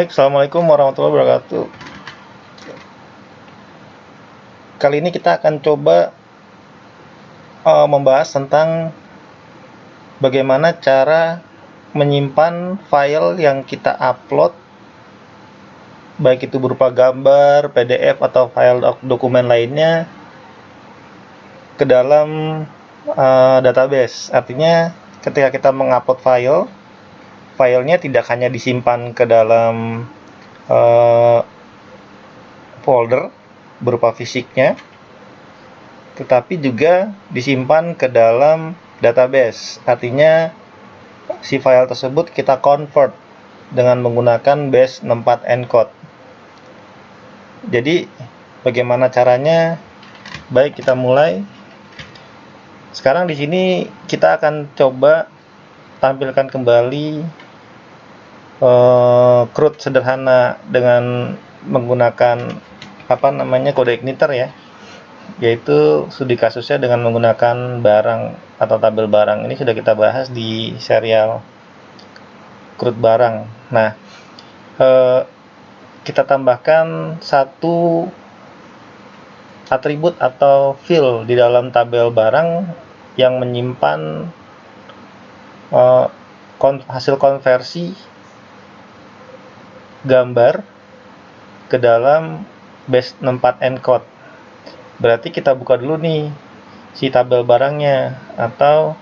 Baik, Assalamualaikum warahmatullahi wabarakatuh. Kali ini kita akan coba membahas tentang bagaimana cara menyimpan file yang kita upload, baik itu berupa gambar, PDF, atau file dokumen lainnya ke dalam database. Artinya ketika kita mengupload filenya tidak hanya disimpan ke dalam folder berupa fisiknya, tetapi juga disimpan ke dalam database. Artinya si file tersebut kita convert dengan menggunakan base 64 encode. Jadi bagaimana caranya? Baik, kita mulai. Sekarang di sini kita akan coba tampilkan kembali CRUD sederhana dengan menggunakan kode igniter ya, yaitu studi kasusnya dengan menggunakan barang atau tabel barang. Ini sudah kita bahas di serial CRUD barang. Nah, kita tambahkan satu atribut atau field di dalam tabel barang yang menyimpan hasil konversi gambar ke dalam base 64 encode. Berarti kita buka dulu nih si tabel barangnya, atau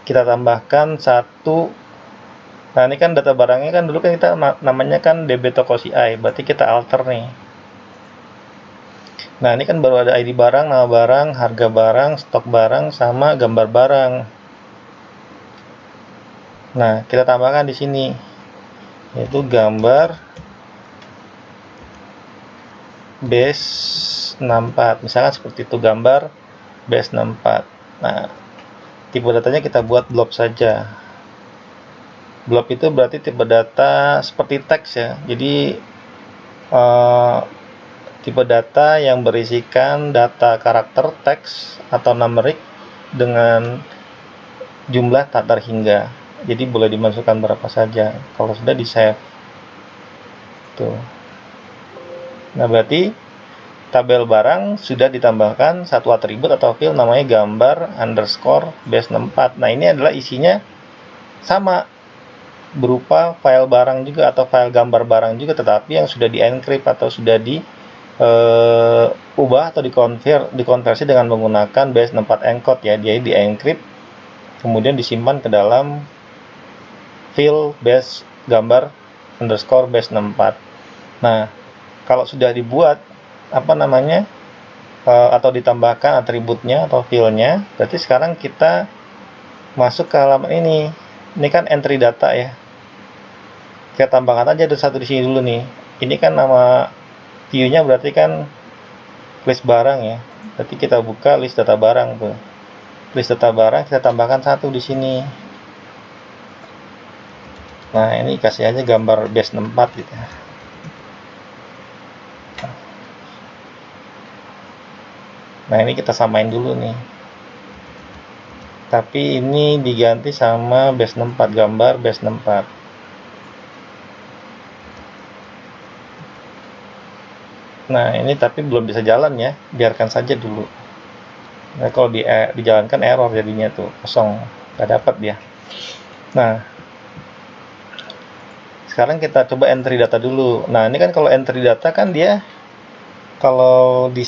kita tambahkan satu. Nah, ini kan data barangnya kan dulu kan kita namanya kan DB toko CI, berarti kita alter nih. Nah, ini kan baru ada ID barang, nama barang, harga barang, stok barang, sama gambar barang. Nah, kita tambahkan di sini yaitu gambar base 64. Misalkan seperti itu, gambar base 64. Nah, tipe datanya kita buat blob saja. Blob itu berarti tipe data seperti teks ya. Jadi tipe data yang berisikan data karakter, teks, atau numerik dengan jumlah tak terhingga. Jadi boleh dimasukkan berapa saja kalau sudah di save. Tuh. Nah, berarti tabel barang sudah ditambahkan satu atribut atau field namanya gambar underscore base 64. Nah, ini adalah isinya sama, berupa file barang juga atau file gambar barang juga, tetapi yang sudah di encrypt atau sudah diubah atau dikonversi dengan menggunakan base 64 encode ya. Dia di encrypt kemudian disimpan ke dalam field base gambar underscore base 64. Nah, kalau sudah dibuat atau ditambahkan atributnya atau fieldnya, berarti sekarang kita masuk ke halaman ini. Ini kan entry data ya. Kita tambahkan aja ada satu di sini dulu nih. Ini kan nama view-nya berarti kan list barang ya. Berarti kita buka list data barang tuh. List data barang kita tambahkan satu di sini. Nah, ini kasih aja gambar base 64 gitu. Nah, ini kita samain dulu nih. Tapi ini diganti sama base 64, gambar base 64. Nah, ini tapi belum bisa jalan ya. Biarkan saja dulu. Nah, kalau dijalankan error jadinya tuh, kosong. Nggak dapat dia. Nah, sekarang kita coba entry data dulu. Nah, ini kan kalau entry data kan dia, kalau di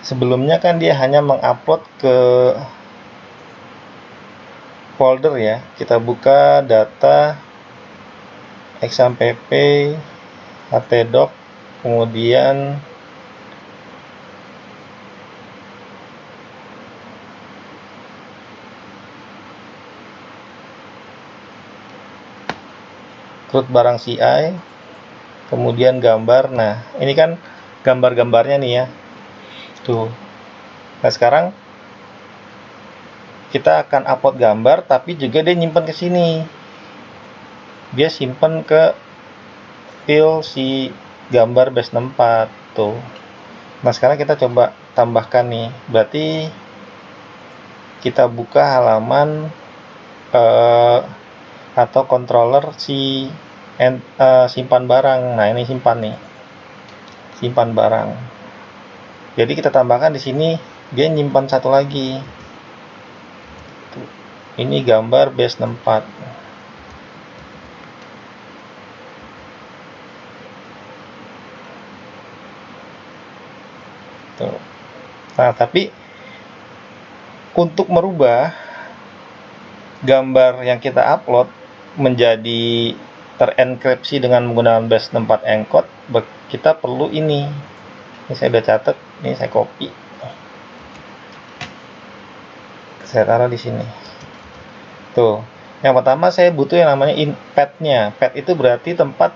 sebelumnya kan dia hanya mengupload ke folder ya. Kita buka data xampp htdoc, kemudian CRUD barang CI, kemudian gambar. Nah, ini kan gambar-gambarnya nih ya. Tuh. Nah, sekarang kita akan upload gambar, tapi juga dia nyimpan ke sini. Dia simpan ke field si gambar base 64 tuh. Nah, sekarang kita coba tambahkan nih. Berarti kita buka halaman atau controller simpan barang. Nah, ini simpan nih, simpan barang. Jadi kita tambahkan di sini, dia nyimpan satu lagi. Ini gambar base64. Tuh. Nah, tapi untuk merubah gambar yang kita upload menjadi terenkripsi dengan menggunakan base64 encode, kita perlu ini. Ini saya udah catat, ini saya copy. Saya taruh di sini. Tuh. Yang pertama saya butuh yang namanya path-nya. Path itu berarti tempat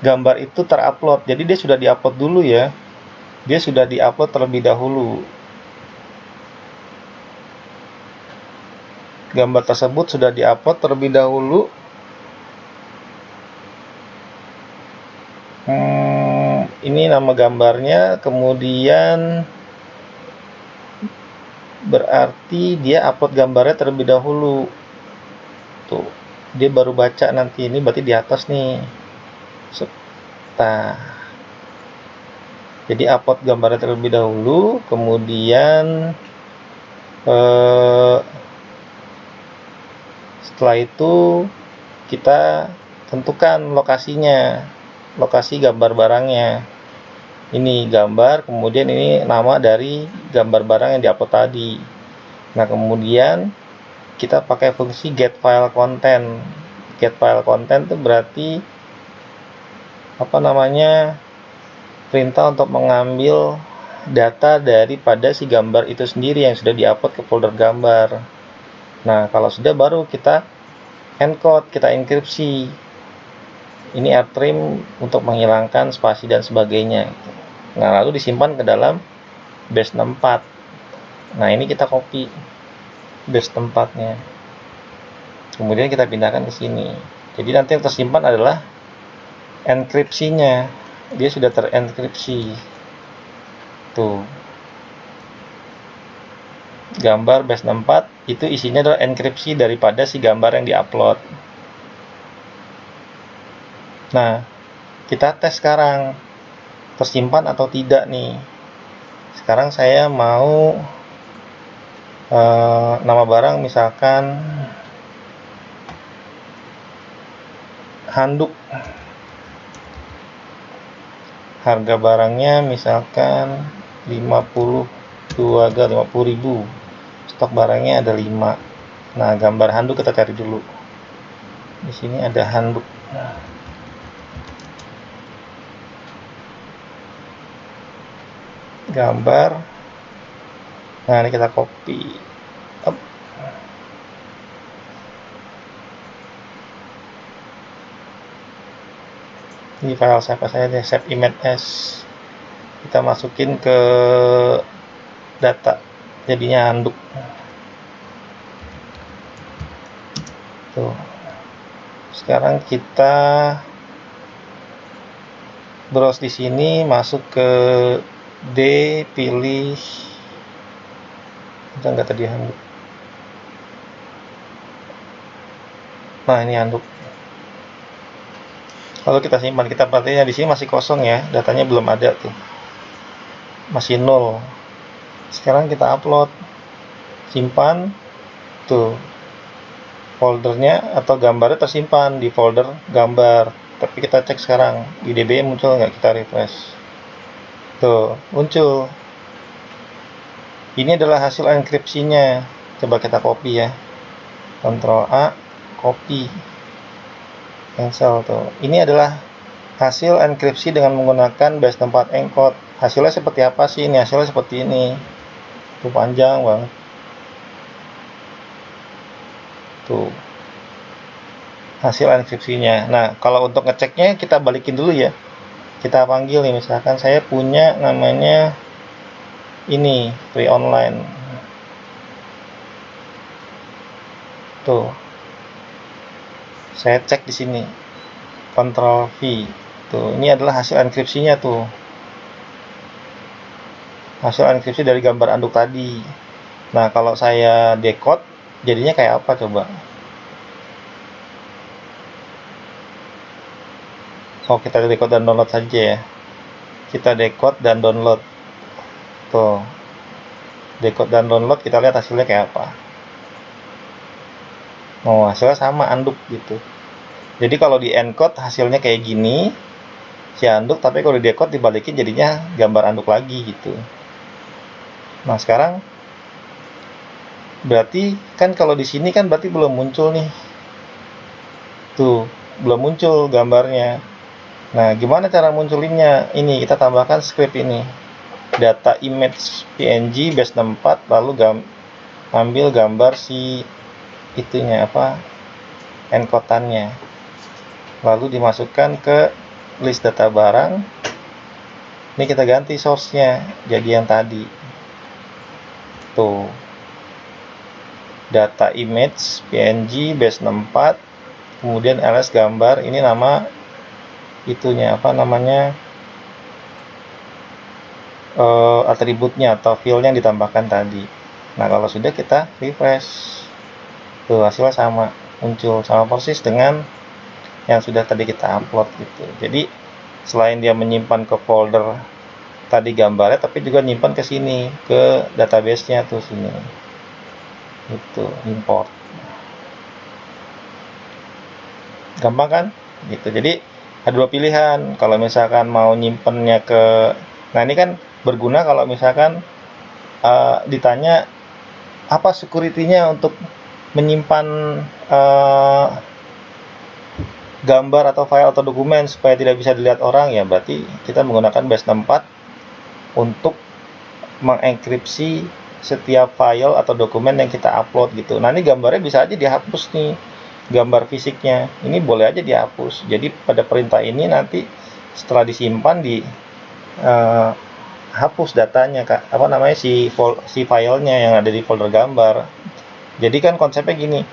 gambar itu terupload. Jadi dia sudah diupload dulu ya. Dia sudah diupload terlebih dahulu. Gambar tersebut sudah diupload terlebih dahulu. Ini nama gambarnya, kemudian berarti dia upload gambarnya terlebih dahulu. Tuh, dia baru baca nanti. Ini berarti di atas nih. Nah, jadi upload gambarnya terlebih dahulu, kemudian setelah itu kita tentukan lokasinya, lokasi gambar barangnya. Ini gambar, kemudian ini nama dari gambar barang yang diupload tadi. Nah, kemudian kita pakai fungsi get file content. Get file content itu berarti perintah untuk mengambil data daripada si gambar itu sendiri yang sudah diupload ke folder gambar. Nah, kalau sudah baru kita encode, kita enkripsi. Ini AirTrim untuk menghilangkan spasi dan sebagainya. Nah, lalu disimpan ke dalam base64. Nah, ini kita copy base64-nya. Kemudian kita pindahkan ke sini. Jadi nanti yang tersimpan adalah enkripsinya. Dia sudah terenkripsi. Tuh. Gambar base64 itu isinya adalah enkripsi daripada si gambar yang diupload. Nah, kita tes sekarang tersimpan atau tidak nih. Sekarang saya mau nama barang misalkan handuk. Harga barangnya misalkan 50.000. Stok barangnya ada 5. Nah, gambar handuk kita cari dulu. Di sini ada handuk. Gambar. Nah, ini kita copy. Ini file saya deh, save image as. Kita masukin ke data, jadinya handuk. Tuh. Sekarang kita browse di sini, masuk ke D, pilih. Enggak tadi handuk. Nah, ini handuk. Lalu kita simpan, kita perhatikan di sini masih kosong ya, datanya belum ada tuh, masih 0. Sekarang kita upload, simpan, tuh foldernya atau gambarnya tersimpan di folder gambar. Tapi kita cek sekarang di DB muncul nggak, kita refresh. Tuh, muncul. Ini adalah hasil enkripsinya. Coba kita copy ya. Ctrl A, copy. Cancel tuh. Ini adalah hasil enkripsi dengan menggunakan base64 encode. Hasilnya seperti apa sih? Ini hasilnya seperti ini. Tuh, panjang banget. Tuh. Hasil enkripsinya. Nah, kalau untuk ngeceknya kita balikin dulu ya. Kita panggil nih, misalkan saya punya namanya ini, free online. Tuh. Saya cek di sini. Ctrl V. Tuh, ini adalah hasil enkripsinya tuh. Hasil enkripsi dari gambar handuk tadi. Nah, kalau saya decode jadinya kayak apa coba? Oh, kita decode dan download saja ya. Kita decode dan download. Tuh, decode dan download, kita lihat hasilnya kayak apa. Oh, hasilnya sama, anduk gitu. Jadi kalau di encode hasilnya kayak gini, si anduk, tapi kalau di decode dibalikin jadinya gambar anduk lagi gitu. Nah, sekarang berarti kan kalau di sini kan berarti belum muncul nih. Tuh, belum muncul gambarnya. Nah, gimana cara munculinnya? Ini kita tambahkan script ini. Data image PNG base64, lalu ambil gambar si itunya apa? Encodannya. Lalu dimasukkan ke list data barang. Ini kita ganti source-nya jadi yang tadi. Tuh. Data image PNG base64, kemudian ls gambar, ini nama itunya apa namanya, atributnya atau field yang ditambahkan tadi. Nah, kalau sudah kita refresh, tuh hasilnya sama, muncul sama persis dengan yang sudah tadi kita upload gitu. Jadi selain dia menyimpan ke folder tadi gambarnya, tapi juga nyimpan ke sini, ke database-nya tuh sini. Itu import. Gampang kan? Gitu. Jadi ada dua pilihan. Kalau misalkan mau nyimpennya ke, nah ini kan berguna kalau misalkan ditanya apa security-nya untuk menyimpan gambar atau file atau dokumen supaya tidak bisa dilihat orang, ya berarti kita menggunakan base64 untuk mengenkripsi setiap file atau dokumen yang kita upload gitu. Nah, ini gambarnya bisa aja dihapus nih, gambar fisiknya ini boleh aja dihapus. Jadi pada perintah ini nanti setelah disimpan di hapus datanya, Kak. Apa namanya, si filenya yang ada di folder gambar. Jadi kan konsepnya gini,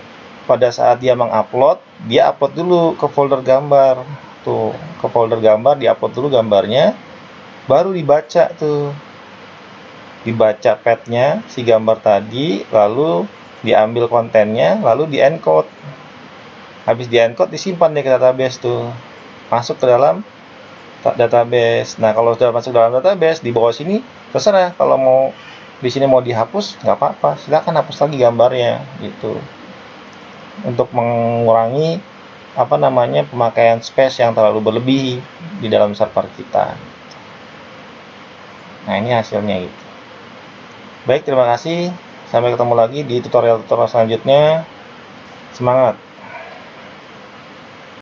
pada saat dia mengupload, dia upload dulu ke folder gambar. Tuh, ke folder gambar diupload dulu gambarnya, baru dibaca tuh. Dibaca path-nya si gambar tadi, lalu diambil kontennya, lalu di-encode. Habis di-encode disimpan deh ke database tuh. Masuk ke dalam database. Nah, kalau sudah masuk dalam database, di bawah sini terserah, kalau mau di sini mau dihapus nggak apa-apa, silakan hapus lagi gambarnya gitu. Untuk mengurangi apa namanya, pemakaian space yang terlalu berlebih di dalam server kita. Nah, ini hasilnya gitu. Baik, terima kasih. Sampai ketemu lagi di tutorial-tutorial selanjutnya. Semangat!